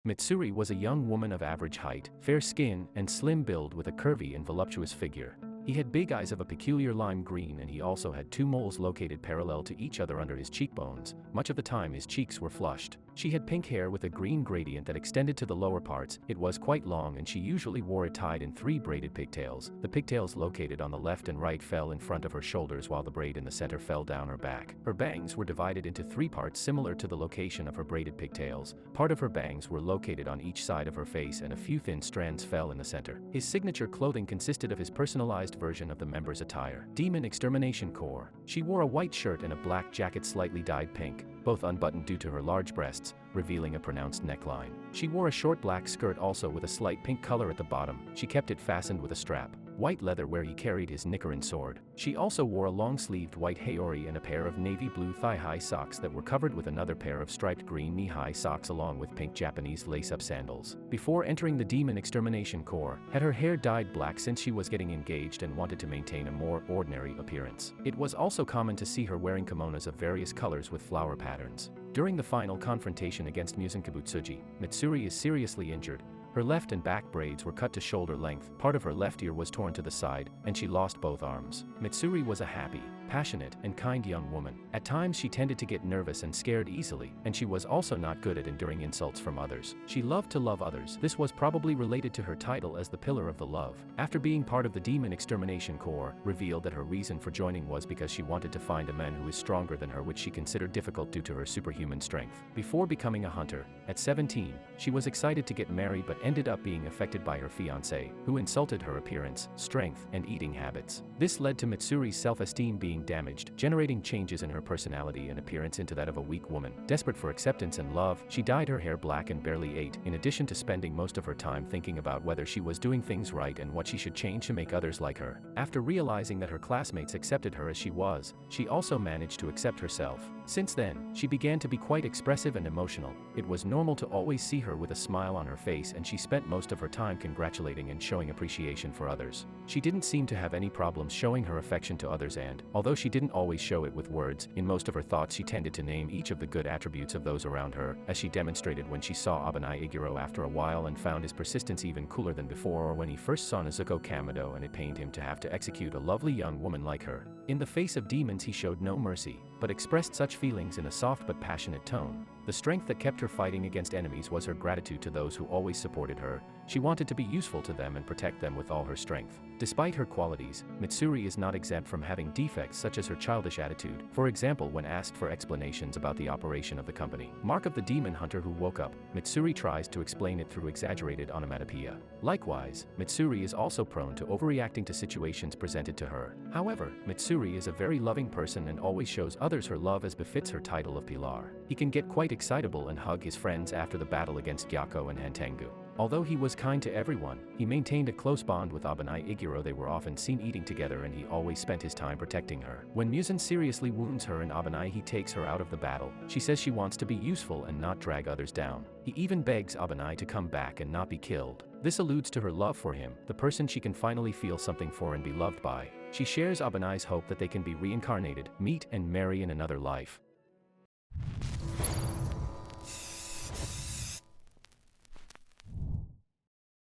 Mitsuri was a young woman of average height, fair skin, and slim build with a curvy and voluptuous figure. He had big eyes of a peculiar lime green, and he also had two moles located parallel to each other under his cheekbones. Much of the time his cheeks were flushed. She had pink hair with a green gradient that extended to the lower parts. It was quite long, and she usually wore it tied in 3 braided pigtails. The pigtails located on the left and right fell in front of her shoulders, while the braid in the center fell down her back. Her bangs were divided into 3 parts similar to the location of her braided pigtails. Part of her bangs were located on each side of her face, and a few thin strands fell in the center. His signature clothing consisted of his personalized version of the member's attire. Demon Extermination Corps. She wore a white shirt and a black jacket slightly dyed pink, both unbuttoned due to her large breasts, revealing a pronounced neckline. She wore a short black skirt also with a slight pink color at the bottom. She kept it fastened with a strap. White leather where he carried his Nichiren sword. She also wore a long-sleeved white haori and a pair of navy blue thigh-high socks that were covered with another pair of striped green knee-high socks along with pink Japanese lace-up sandals. Before entering the Demon Extermination Corps, had her hair dyed black since she was getting engaged and wanted to maintain a more ordinary appearance. It was also common to see her wearing kimonos of various colors with flower patterns. During the final confrontation against Muzan Kibutsuji, Mitsuri is seriously injured. Her left and back braids were cut to shoulder length, part of her left ear was torn to the side, and she lost both arms. Mitsuri was a happy, passionate, and kind young woman. At times she tended to get nervous and scared easily, and she was also not good at enduring insults from others. She loved to love others. This was probably related to her title as the Pillar of the Love. After being part of the Demon Extermination Corps, revealed that her reason for joining was because she wanted to find a man who is stronger than her, which she considered difficult due to her superhuman strength. Before becoming a hunter, at 17, she was excited to get married but ended up being affected by her fiancé, who insulted her appearance, strength, and eating habits. This led to Mitsuri's self-esteem being damaged, generating changes in her personality and appearance into that of a weak woman. Desperate for acceptance and love, she dyed her hair black and barely ate, in addition to spending most of her time thinking about whether she was doing things right and what she should change to make others like her. After realizing that her classmates accepted her as she was, she also managed to accept herself. Since then, she began to be quite expressive and emotional. It was normal to always see her with a smile on her face, and she spent most of her time congratulating and showing appreciation for others. She didn't seem to have any problems showing her affection to others, and, although she didn't always show it with words, in most of her thoughts she tended to name each of the good attributes of those around her, as she demonstrated when she saw Abanai Iguro after a while and found his persistence even cooler than before, or when he first saw Nezuko Kamado and it pained him to have to execute a lovely young woman like her. In the face of demons he showed no mercy, but expressed such feelings in a soft but passionate tone. The strength that kept her fighting against enemies was her gratitude to those who always supported her. She wanted to be useful to them and protect them with all her strength. Despite her qualities, Mitsuri is not exempt from having defects such as her childish attitude. For example, when asked for explanations about the operation of the company, mark of the demon hunter who woke up, Mitsuri tries to explain it through exaggerated onomatopoeia. Likewise, Mitsuri is also prone to overreacting to situations presented to her. However, Mitsuri is a very loving person and always shows others her love as befits her title of Pilar. He can get quite excitable and hug his friends after the battle against Gyako and Hantengu. Although he was kind to everyone, he maintained a close bond with Abanai Iguro. They were often seen eating together, and he always spent his time protecting her. When Muzan seriously wounds her and Abanai he takes her out of the battle, she says she wants to be useful and not drag others down. He even begs Abanai to come back and not be killed. This alludes to her love for him, the person she can finally feel something for and be loved by. She shares Abanai's hope that they can be reincarnated, meet, and marry in another life.